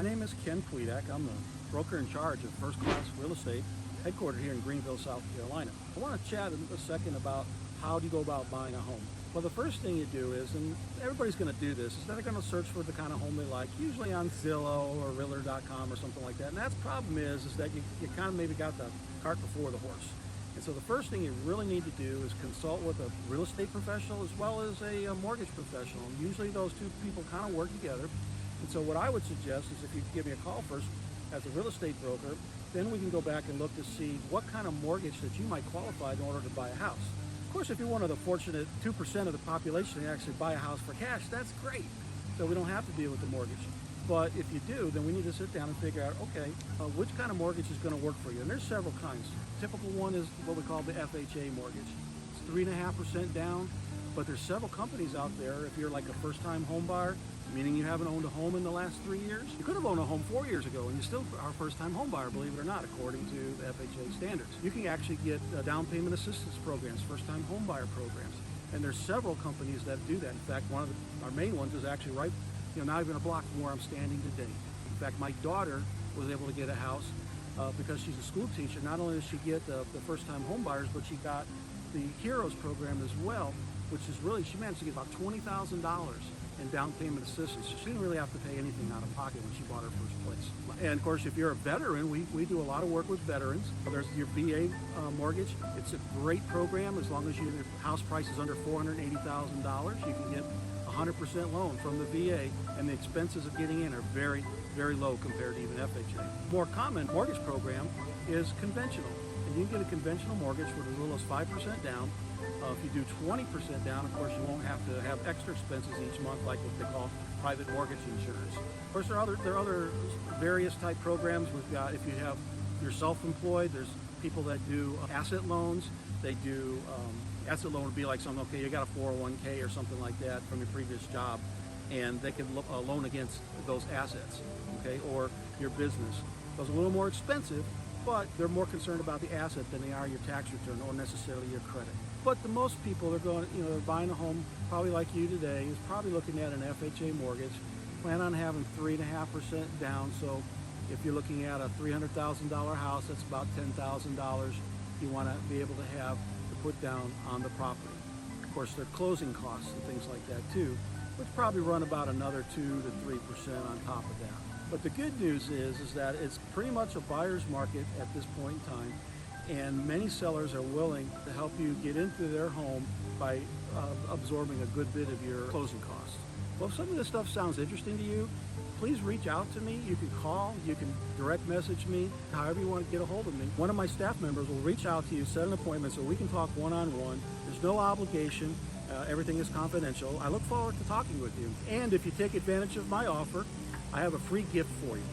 My name is Ken Kwiatek. I'm the broker in charge of First Class Real Estate, headquartered here in Greenville, South Carolina. I want to chat a second about how do you go about buying a home. Well, the first thing you do is, and everybody's going to do this, is they're going to search for the kind of home they like, usually on Zillow or Realtor.com or something like that. And that's the problem is that you kind of maybe got the cart before the horse. And so the first thing you really need to do is consult with a real estate professional as well as a mortgage professional. And usually those two people kind of work together. And so what I would suggest is if you give me a call first as a real estate broker, then we can go back and look to see what kind of mortgage that you might qualify in order to buy a house. Of course, if you're one of the fortunate 2% of the population to actually buy a house for cash, that's great. So we don't have to deal with the mortgage. But if you do, then we need to sit down and figure out, okay, which kind of mortgage is going to work for you? And there's several kinds. Typical one is what we call the FHA mortgage. It's 3.5% down, but there's several companies out there. If you're like a first-time home buyer, meaning you haven't owned a home in the last 3 years, you could have owned a home 4 years ago and you still are a first-time home buyer, believe it or not, according to the FHA standards. You can actually get down payment assistance programs, first-time home buyer programs. And there's several companies that do that. In fact, one of our main ones is actually right, not even a block from where I'm standing today. In fact, my daughter was able to get a house because she's a school teacher. Not only did she get the first-time home buyers, but she got the HEROES program as well, which is really, she managed to get about $20,000 in down payment assistance. So she didn't really have to pay anything out of pocket when she bought her first place. And of course, if you're a veteran, we do a lot of work with veterans. There's your VA mortgage. It's a great program as long as your house price is under $480,000. You can get 100% loan from the VA, and the expenses of getting in are very, very low compared to even FHA. More common mortgage program is conventional. And you can get a conventional mortgage for as little as 5% down. If you do 20% down, of course, you won't have to have extra expenses each month like what they call private mortgage insurance. Of course, there are other various type programs. We've got, if you're self-employed, there's people that do asset loans. They do, asset loan would be like something, okay, you got a 401k or something like that from your previous job, and they can loan against those assets, okay, or your business. Those are a little more expensive, but they're more concerned about the asset than they are your tax return or necessarily your credit. But the most people, they're buying a home, probably like you today, is probably looking at an FHA mortgage, plan on having 3.5% down. So if you're looking at a $300,000 house, that's about $10,000 you want to be able to have to put down on the property. Of course, there are closing costs and things like that too, which probably run about another 2 to 3% on top of that. But the good news is that it's pretty much a buyer's market at this point in time, and many sellers are willing to help you get into their home by absorbing a good bit of your closing costs. Well, if some of this stuff sounds interesting to you, please reach out to me. You can call, you can direct message me, however you want to get a hold of me. One of my staff members will reach out to you, set an appointment so we can talk one-on-one. There's no obligation. Everything is confidential. I look forward to talking with you. And if you take advantage of my offer, I have a free gift for you.